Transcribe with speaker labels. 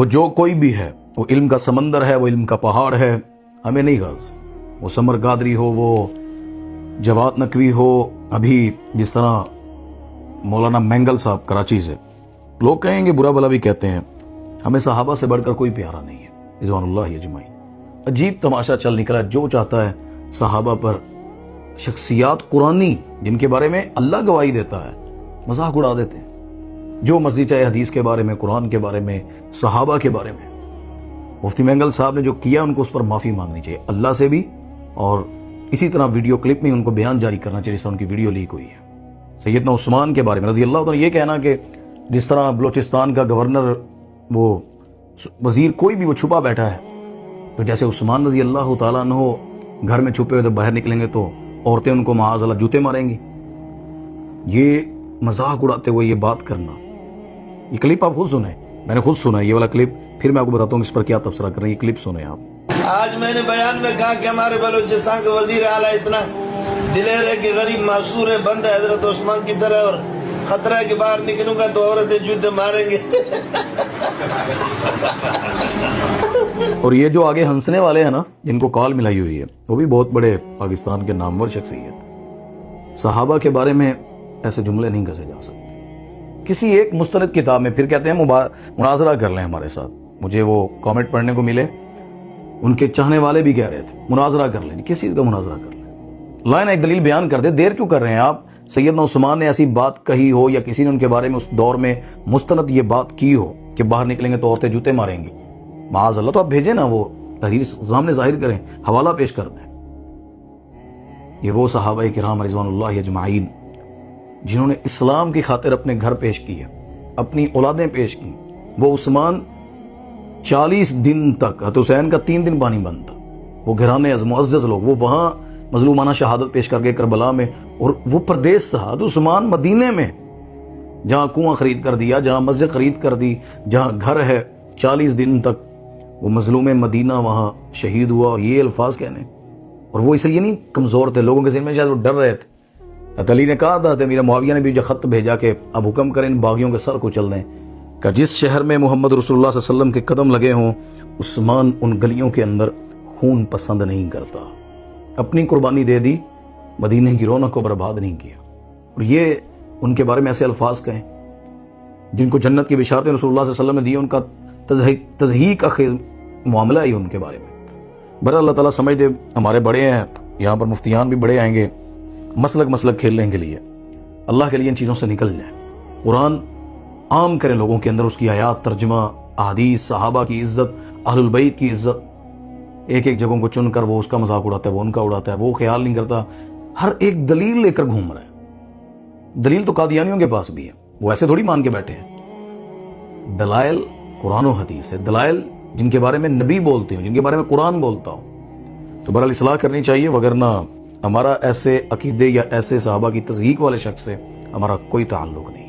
Speaker 1: وہ جو کوئی بھی ہے، وہ علم کا سمندر ہے، وہ علم کا پہاڑ ہے، ہمیں نہیں غرض۔ وہ سمر قادری ہو، وہ جواد نقوی ہو، ابھی جس طرح مولانا مینگل صاحب کراچی سے، لوگ کہیں گے برا بھلا بھی کہتے ہیں، ہمیں صحابہ سے بڑھ کر کوئی پیارا نہیں ہے رضوان اللہ اجمعین۔ عجیب تماشا چل نکلا، جو چاہتا ہے صحابہ پر شخصیات قرآنی جن کے بارے میں اللہ گواہی دیتا ہے مذاق اڑا دیتے ہیں، جو مرضی چاہے حدیث کے بارے میں، قرآن کے بارے میں، صحابہ کے بارے میں۔ مفتی مینگل صاحب نے جو کیا ان کو اس پر معافی مانگنی چاہیے اللہ سے بھی، اور اسی طرح ویڈیو کلپ میں ان کو بیان جاری کرنا چاہیے جس طرح ان کی ویڈیو لیک ہوئی ہے۔ سیدنا عثمان کے بارے میں رضی اللہ عنہ یہ کہنا کہ جس طرح بلوچستان کا گورنر، وہ وزیر کوئی بھی وہ چھپا بیٹھا ہے، تو جیسے عثمان رضی اللہ تعالیٰ عنہ گھر میں چھپے ہوئے تو باہر نکلیں گے تو عورتیں ان کو معاذ اللہ جوتے ماریں گی۔ یہ مذاق اڑاتے ہوئے یہ بات کرنا، یہ کلپ آپ خود سنیں، میں نے خود سنا یہ والا کلپ، پھر میں آپ کو بتاتا ہوں اس پر کیا تبصرہ کر رہے ہیں، یہ کلپ سنیں آپ۔
Speaker 2: آج میں نے بیان میں کہا کہ ہمارے بلوچستان کے وزیر اعلیٰ اتنا دلیر ہے کہ غریب معصور ہے، بند ہے حضرت عثمان کی طرح، اور خطرہ ہے کہ باہر نکلوں گا تو عورتیں جوتے ماریں گے۔
Speaker 1: اور یہ جو آگے ہنسنے والے ہیں نا، جن کو کال ملائی ہوئی ہے، وہ بھی بہت بڑے پاکستان کے نامور شخصیت۔ صحابہ کے بارے میں ایسے جملے نہیں کسے جا سکتے۔ کسی ایک مستند کتاب میں پھر کہتے ہیں مناظرہ کر لیں ہمارے ساتھ، مجھے وہ کامنٹ پڑھنے کو ملے، ان کے چاہنے والے بھی کہہ رہے تھے مناظرہ کر لیں، کسی کا مناظرہ کر لیں، لائن ایک دلیل بیان کر دے، دیر کیوں کر رہے ہیں آپ؟ سیدنا عثمان نے ایسی بات کہی ہو یا کسی نے ان کے بارے میں اس دور میں مستند یہ بات کی ہو کہ باہر نکلیں گے تو عورتیں جوتے ماریں گی، معاذ اللہ، تو آپ بھیجیں نا، وہ تحریر سامنے ظاہر کریں، حوالہ پیش کر دیں۔ یہ وہ صحابہ کرام رضوان اللہ اجمعین جنہوں نے اسلام کی خاطر اپنے گھر پیش کیے، اپنی اولادیں پیش کی۔ وہ عثمان 40 دن تک، حضرت حسین کا 3 دن پانی بند تھا، وہ گھرانے معزز لوگ، وہ وہاں مظلومانہ شہادت پیش کر کے کربلا میں، اور وہ پردیس تھا حضرت عثمان مدینے میں، جہاں کنواں خرید کر دیا، جہاں مسجد خرید کر دی، جہاں گھر ہے، 40 دن تک وہ مظلوم مدینہ وہاں شہید ہوا، اور یہ الفاظ کہنے، اور وہ اس لیے نہیں کمزور تھے، لوگوں کے ذہن میں شاید وہ ڈر رہے تھے۔ علی نے کہا تھا، میرا معاویہ نے بھی جو خط بھیجا کہ اب حکم کریں ان باغیوں کے سر کو چل دیں، کہ جس شہر میں محمد رسول اللہ صلی اللہ علیہ وسلم کے قدم لگے ہوں، عثمان ان گلیوں کے اندر خون پسند نہیں کرتا، اپنی قربانی دے دی، مدینہ کی رونق کو برباد نہیں کیا۔ اور یہ ان کے بارے میں ایسے الفاظ کہیں جن کو جنت کی بشارتیں رسول اللہ صلی اللہ علیہ وسلم نے دی، ان کا تضحیق کا معاملہ ہی ان کے بارے میں۔ بہرحال اللہ تعالیٰ سمجھ دے، ہمارے بڑے ہیں یہاں پر، مفتیان بھی بڑے آئیں گے مسلک کھیلنے کے لیے، اللہ کے لیے ان چیزوں سے نکل جائیں، قرآن عام کریں لوگوں کے اندر، اس کی آیات، ترجمہ، احادیث، صحابہ کی عزت، اہل البیت کی عزت۔ ایک جگہوں کو چن کر وہ اس کا مذاق اڑاتا ہے، وہ ان کا اڑاتا ہے، وہ خیال نہیں کرتا، ہر ایک دلیل لے کر گھوم رہا ہے۔ دلیل تو قادیانیوں کے پاس بھی ہے، وہ ایسے تھوڑی مان کے بیٹھے ہیں۔ دلائل قرآن و حدیث ہے، دلائل جن کے بارے میں نبی بولتے ہوں، جن کے بارے میں قرآن بولتا ہوں، تو بہرحال اصلاح کرنی چاہیے، وگرنہ ہمارا ایسے عقیدے یا ایسے صحابہ کی تصدیق والے شخص سے ہمارا کوئی تعلق نہیں۔